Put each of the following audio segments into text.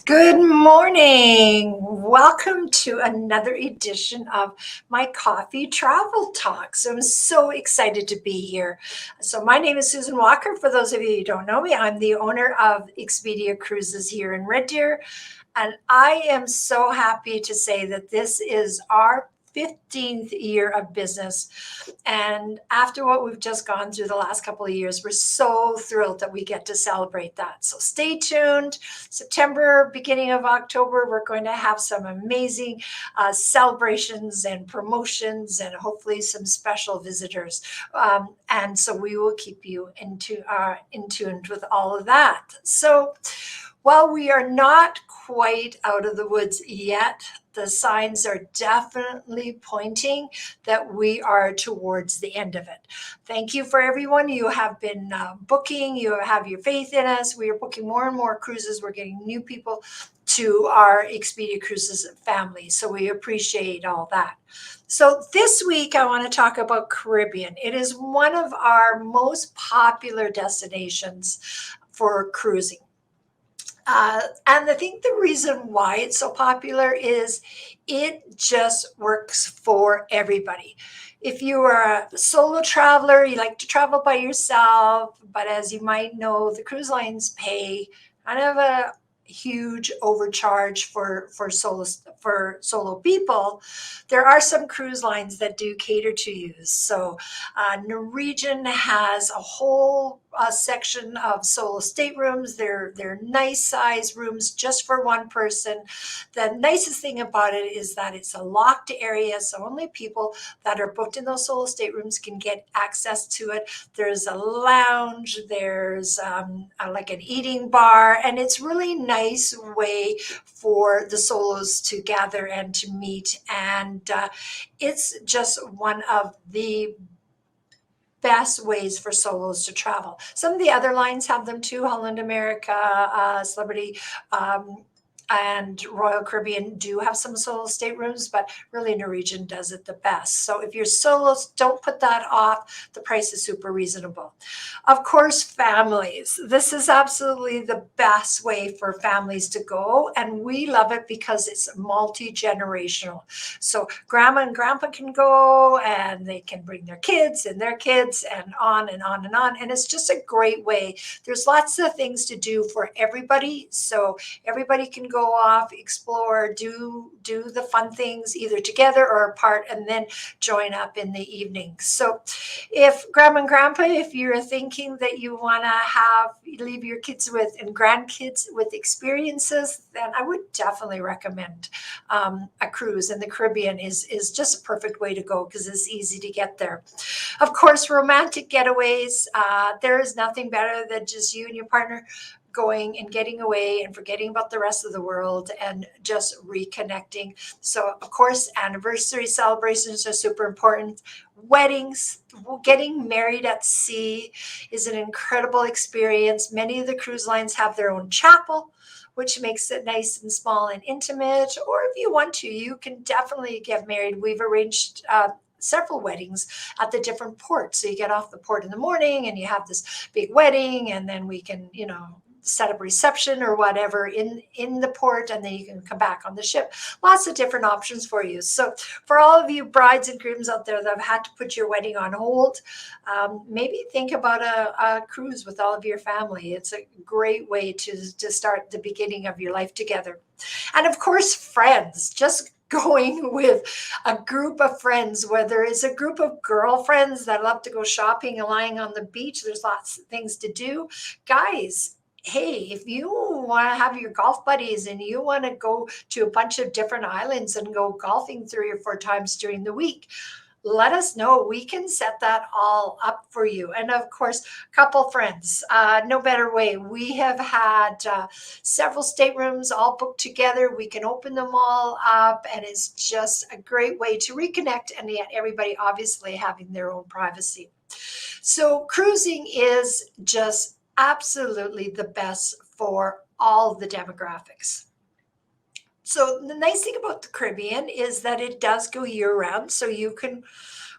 Good morning. Welcome to another edition of my coffee travel talk. So I'm so excited to be here. So my name is Susan Walker. For those of you who don't know me, I'm the owner of Expedia Cruises here in Red Deer. And I am so happy to say that this is our 15th year of business. And after what we've just gone through the last couple of years, we're so thrilled that we get to celebrate that. So stay tuned. September, beginning of October, we're going to have some amazing celebrations and promotions and hopefully some special visitors. And so we will keep you in tune with all of that. So while we are not quite out of the woods yet, the signs are definitely pointing that we are towards the end of it. Thank you for everyone. You have been booking. You have your faith in us. We are booking more and more cruises. We're getting new people to our Expedia Cruises family. So we appreciate all that. So this week, I want to talk about Caribbean. It is one of our most popular destinations for cruising. And I think the reason why it's so popular is it just works for everybody. If you are a solo traveler, you like to travel by yourself, but as you might know, the cruise lines pay kind of a huge overcharge for solo people. There are some cruise lines that do cater to you. So Norwegian has a whole section of solo staterooms. They're nice size rooms just for one person. The nicest thing about it is that it's a locked area, so only people that are booked in those solo staterooms can get access to it. There's a lounge, there's like an eating bar, and it's really nice way for the solos to gather and to meet. And it's just one of the best ways for solos to travel. Some of the other lines have them too. Holland America, Celebrity, and Royal Caribbean do have some solo staterooms, but really Norwegian does it the best. So if you're solos, don't put that off. The price is super reasonable. Of course, families. This is absolutely the best way for families to go, and we love it because it's multi-generational. So grandma and grandpa can go, and they can bring their kids and on and on and on. And it's just a great way. There's lots of things to do for everybody. So everybody can go off, explore, do the fun things either together or apart, and then join up in the evening. So if grandma and grandpa, if you're thinking that you want to leave your kids with and grandkids with experiences, then I would definitely recommend a cruise. And the Caribbean is just a perfect way to go because it's easy to get there. Of course, romantic getaways. There is nothing better than just you and your partner going and getting away and forgetting about the rest of the world and just reconnecting. So, of course, anniversary celebrations are super important. Weddings, getting married at sea is an incredible experience. Many of the cruise lines have their own chapel, which makes it nice and small and intimate. Or if you want to, you can definitely get married. We've arranged several weddings at the different ports. So you get off the port in the morning and you have this big wedding, and then we can, set up a reception or whatever in the port, and then you can come back on the ship. Lots of different options for you. So for all of you brides and grooms out there that have had to put your wedding on hold, maybe think about a cruise with all of your family. It's a great way to start the beginning of your life together. And of course, friends, just going with a group of friends, whether it's a group of girlfriends that love to go shopping and lying on the beach. There's lots of things to do. Guys, hey, if you want to have your golf buddies and you want to go to a bunch of different islands and go golfing 3 or 4 times during the week, let us know. We can set that all up for you. And of course, couple friends, no better way. We have had several staterooms all booked together. We can open them all up, and it's just a great way to reconnect, and yet everybody obviously having their own privacy. So cruising is just absolutely the best for all the demographics. So the nice thing about the Caribbean is that it does go year round. So you can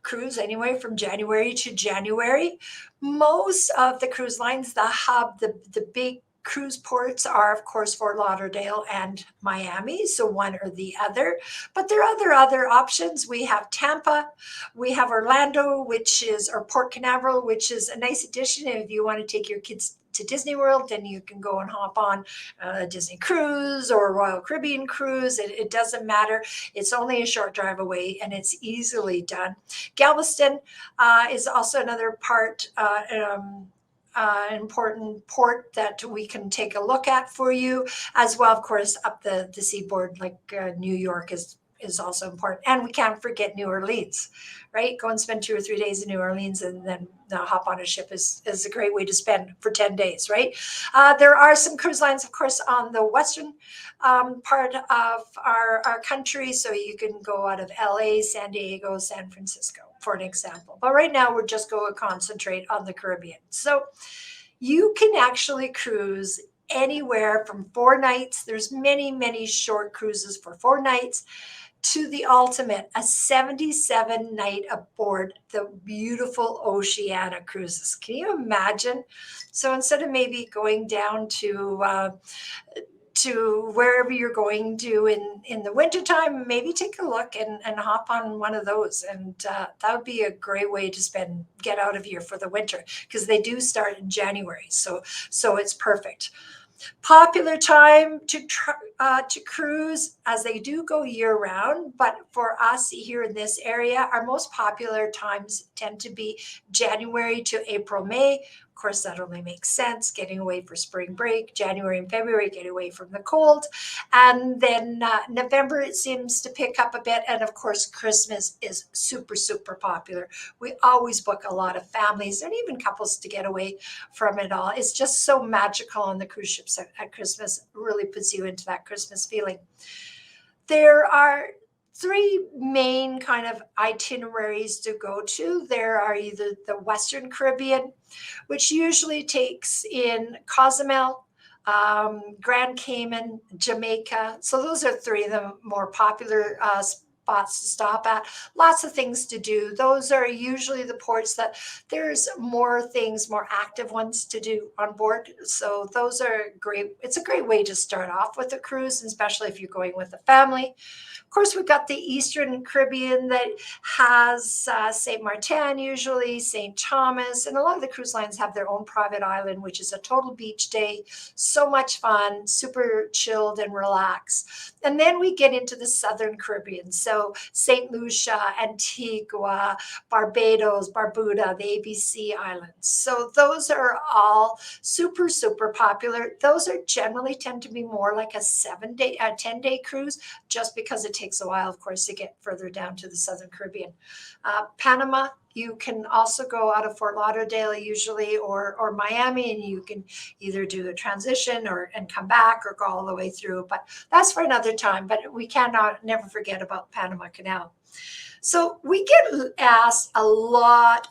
cruise anyway from January to January. Most of the cruise lines that have the big cruise ports are, of course, Fort Lauderdale and Miami, so one or the other. But there are other options. We have Tampa, we have Orlando, which is, or Port Canaveral, which is a nice addition. If you want to take your kids to Disney World, then you can go and hop on a Disney cruise or a Royal Caribbean cruise. It doesn't matter. It's only a short drive away and it's easily done. Galveston is also another important port that we can take a look at for you as well. Of course, up the seaboard, like New York is also important. And we can't forget New Orleans, right? Go and spend 2 or 3 days in New Orleans and then hop on a ship is a great way to spend for 10 days, right? There are some cruise lines, of course, on the western part of our country. So you can go out of LA, San Diego, San Francisco, for an example. But right now, we're just going to concentrate on the Caribbean. So you can actually cruise anywhere from 4 nights. There's many short cruises for 4 nights to the ultimate, a 77 night aboard the beautiful Oceania cruises. Can you imagine? So instead of maybe going down to wherever you're going to in the wintertime, maybe take a look and hop on one of those. And that would be a great way to get out of here for the winter, because they do start in January. So it's perfect. Popular time to cruise, as they do go year round, but for us here in this area, our most popular times tend to be January to April, May. Of course, that only makes sense, getting away for spring break. January and February, get away from the cold. And then November, it seems to pick up a bit. And of course, Christmas is super popular. We always book a lot of families and even couples to get away from it all. It's just so magical on the cruise ships at Christmas. It really puts you into that Christmas feeling. There are 3 main kind of itineraries to go to. There are either the Western Caribbean, which usually takes in Cozumel, Grand Cayman, Jamaica. So those are 3 of the more popular spots to stop at. Lots of things to do. Those are usually the ports that there's more things, more active ones to do on board. So those are great. It's a great way to start off with a cruise, especially if you're going with a family. Of course, we've got the Eastern Caribbean that has St. Maarten, usually St. Thomas, and a lot of the cruise lines have their own private island, which is a total beach day. So much fun, super chilled and relaxed. And then we get into the Southern Caribbean. So St. Lucia, Antigua, Barbados, Bermuda, the ABC Islands. So those are all super popular. Those are generally tend to be more like a 10-day cruise, just because it takes a while, of course, to get further down to the Southern Caribbean. Panama, you can also go out of Fort Lauderdale usually, or Miami, and you can either do a transition and come back or go all the way through. But that's for another time. But we cannot never forget about Panama Canal. So we get asked a lot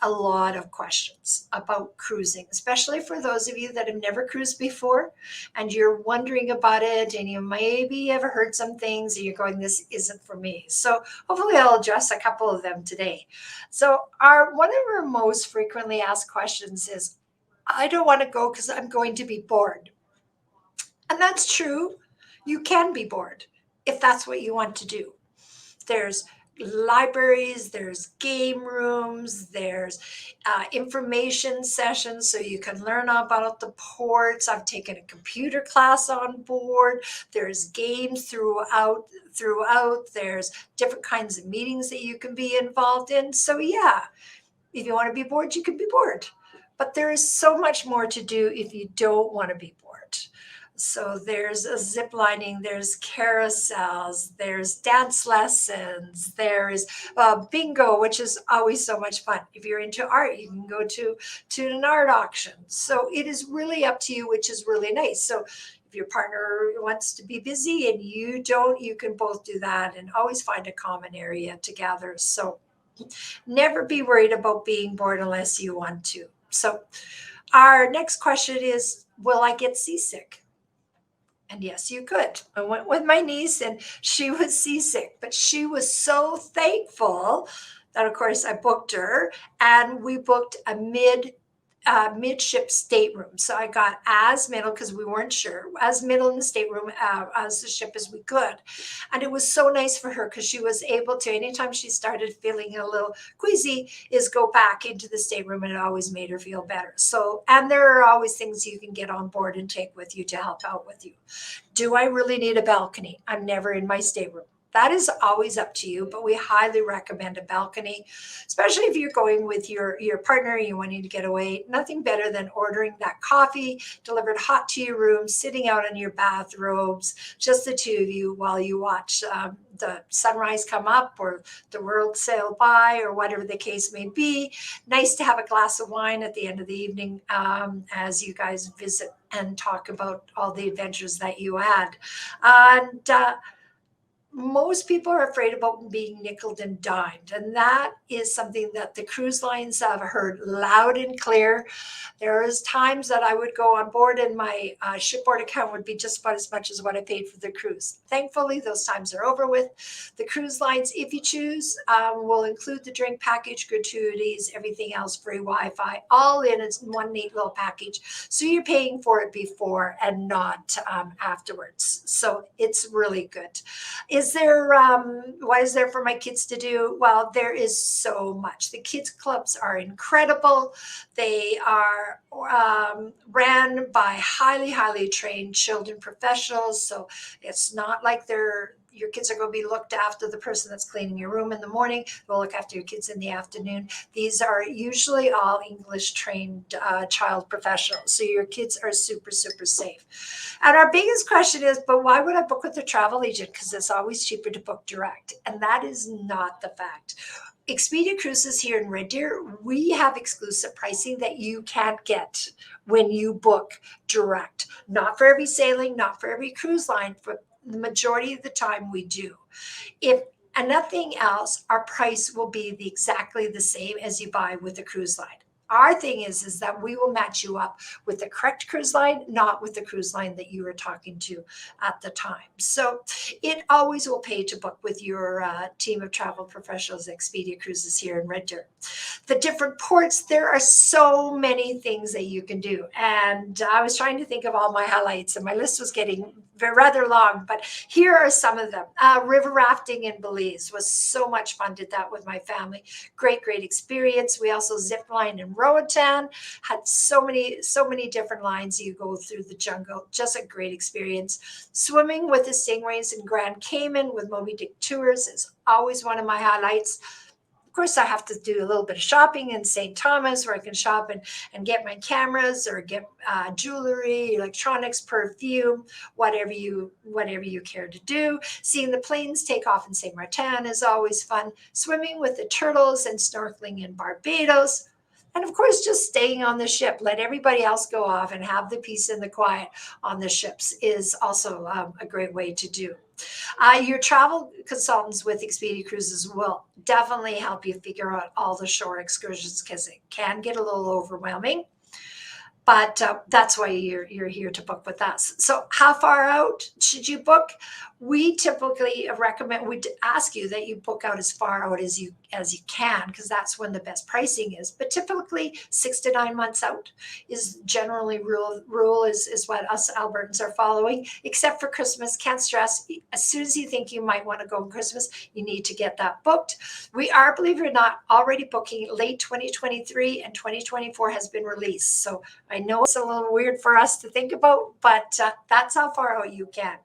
of questions about cruising, especially for those of you that have never cruised before and you're wondering about it, and you maybe ever heard some things and you're going, this isn't for me. So hopefully I'll address a couple of them today. So one of our most frequently asked questions is, I don't want to go because I'm going to be bored. And that's true. You can be bored if that's what you want to do. There's libraries, there's game rooms, there's information sessions so you can learn about the ports. I've taken a computer class on board. There's games throughout. There's different kinds of meetings that you can be involved in. So yeah, if you want to be bored, you can be bored. But there is so much more to do if you don't want to be bored. So there's a zip lining, there's carousels, there's dance lessons, there's bingo, which is always so much fun. If you're into art, you can go to an art auction. So it is really up to you, which is really nice. So if your partner wants to be busy and you don't, you can both do that and always find a common area to gather. So never be worried about being bored unless you want to. So our next question is, will I get seasick? And yes, you could. I went with my niece and she was seasick, but she was so thankful that, of course, I booked her, and we booked a midship stateroom. So I got as middle, because we weren't sure, as middle in the stateroom as the ship as we could. And it was so nice for her because she was able to, anytime she started feeling a little queasy, is go back into the stateroom, and it always made her feel better. So, and there are always things you can get on board and take with you to help out with you. Do I really need a balcony? I'm never in my stateroom. That is always up to you, but we highly recommend a balcony, especially if you're going with your partner and you're wanting to get away. Nothing better than ordering that coffee delivered hot to your room, sitting out in your bathrobes, just the two of you while you watch the sunrise come up or the world sail by or whatever the case may be. Nice to have a glass of wine at the end of the evening as you guys visit and talk about all the adventures that you had. And most people are afraid about being nickeled and dimed. And that is something that the cruise lines have heard loud and clear. There is times that I would go on board and my shipboard account would be just about as much as what I paid for the cruise. Thankfully, those times are over with. The cruise lines, if you choose, will include the drink package, gratuities, everything else, free Wi-Fi, all in one neat little package. So you're paying for it before and not afterwards. So it's really good. Is there, what is there for my kids to do? Well, there is so much. The kids clubs are incredible. They are ran by highly trained children professionals. So it's not like your kids are going to be looked after. The person that's cleaning your room in the morning will look after your kids in the afternoon. These are usually all English trained child professionals. So your kids are super safe. And our biggest question is, but why would I book with a travel agent? Because it's always cheaper to book direct. And that is not the fact. Expedia Cruises here in Red Deer, we have exclusive pricing that you can't get when you book direct. Not for every sailing, not for every cruise line, but the majority of the time we do. If and nothing else, our price will be exactly the same as you buy with a cruise line. Our thing is that we will match you up with the correct cruise line, not with the cruise line that you were talking to at the time. So it always will pay to book with your team of travel professionals at Expedia Cruises here in Red Deer. The different ports, there are so many things that you can do. And I was trying to think of all my highlights, and my list was getting rather long, but here are some of them. River rafting in Belize was so much fun. Did that with my family. Great experience. We also zip line in Roatan, had so many different lines. You go through the jungle, just a great experience. Swimming with the stingrays in Grand Cayman with Moby Dick Tours is always one of my highlights. Of course, I have to do a little bit of shopping in St. Thomas where I can shop and get my cameras or get jewelry, electronics, perfume, whatever you care to do. Seeing the planes take off in St. Maarten is always fun. Swimming with the turtles and snorkeling in Barbados. And of course, just staying on the ship, let everybody else go off and have the peace and the quiet on the ships is also a great way to do. Your travel consultants with Expedia Cruises will definitely help you figure out all the shore excursions because it can get a little overwhelming. But that's why you're here to book with us. So how far out should you book? We typically recommend, we ask you that you book out as far out as you can, because that's when the best pricing is. But typically 6 to 9 months out is generally rule is what us Albertans are following, except for Christmas. Can't stress. As soon as you think you might want to go on Christmas, you need to get that booked. We are, believe it or not, already booking late 2023, and 2024 has been released. So I know it's a little weird for us to think about, but that's how far out you can.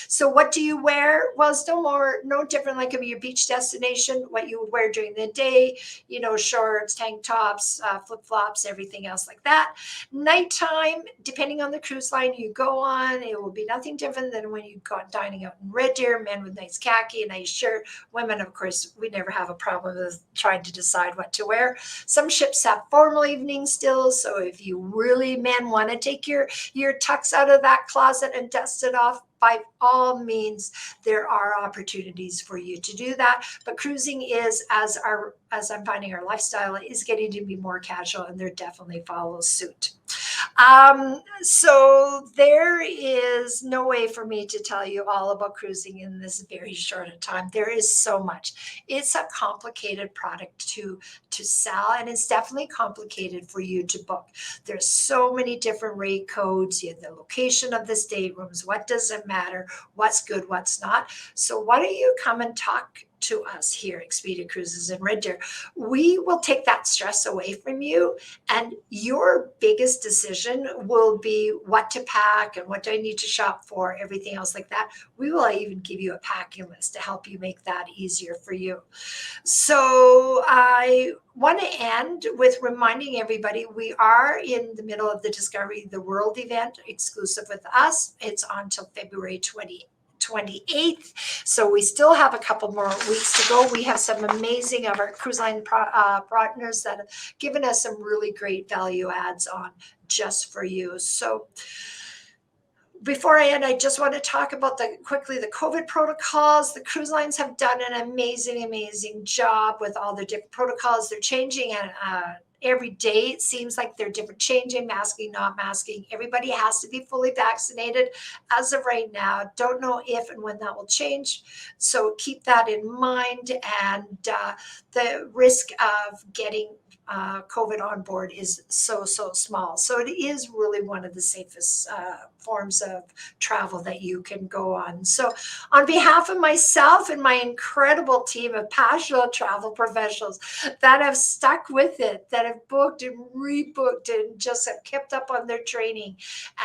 So what do you wear? Well, it's no different like your beach destination, what you would wear during the day, shorts, tank tops, flip-flops, everything else like that. Nighttime, depending on the cruise line you go on, it will be nothing different than when you go dining out in Red Deer, men with nice khaki, a nice shirt. Women, of course, we never have a problem with trying to decide what to wear. Some ships have formal evenings still, so if you really, men, want to take your tux out of that closet and dust it off, by all means, there are opportunities for you to do that. But cruising is, as I'm finding our lifestyle is getting to be more casual, and there definitely follows suit. So there is no way for me to tell you all about cruising in this very short a time. There is so much. It's a complicated product to sell, and it's definitely complicated for you to book. There's so many different rate codes. You have the location of the staterooms. What does it matter? What's good? What's not? So why don't you come and talk to us here at Expedia Cruises in Red Deer? We will take that stress away from you, and your biggest decision will be what to pack and what do I need to shop for, everything else like that. We will even give you a packing list to help you make that easier for you. So I want to end with reminding everybody we are in the middle of the Discovery the World event exclusive with us. It's on till February 28th. So we still have a couple more weeks to go. We have some amazing of our cruise line partners that have given us some really great value adds on just for you. So before I end, I just want to talk about quickly the COVID protocols. The cruise lines have done an amazing job with all the different protocols. They're changing every day. It seems like they're different, changing, masking, not masking. Everybody has to be fully vaccinated as of right now. Don't know if and when that will change. So keep that in mind. And the risk of getting COVID on board is so small. So it is really one of the safest forms of travel that you can go on. So on behalf of myself and my incredible team of passionate travel professionals that have stuck with it, that have booked and rebooked and just have kept up on their training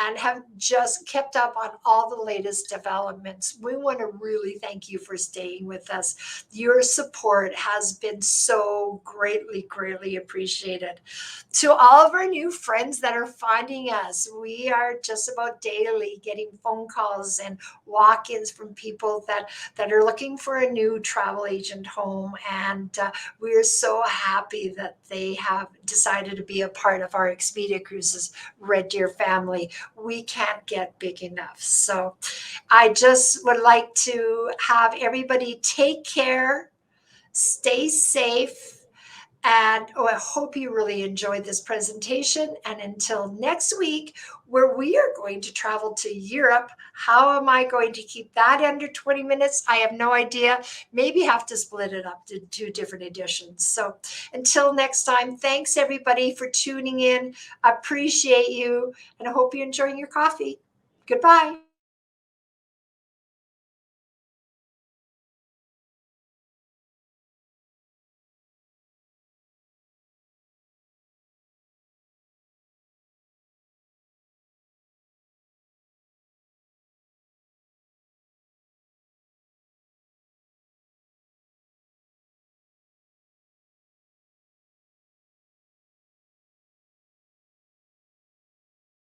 and have just kept up on all the latest developments, we want to really thank you for staying with us. Your support has been so greatly appreciated. To all of our new friends that are finding us, we are just about daily getting phone calls and walk-ins from people that are looking for a new travel agent home, and we are so happy that they have decided to be a part of our Expedia Cruises Red Deer family. We can't get big enough. So I just would like to have everybody take care, stay safe, and I hope you really enjoyed this presentation. And until next week, where we are going to travel to Europe, how am I going to keep that under 20 minutes? I have no idea. Maybe have to split it up to 2 different editions. So until next time, thanks everybody for tuning in. Appreciate you, and I hope you're enjoying your coffee. Goodbye.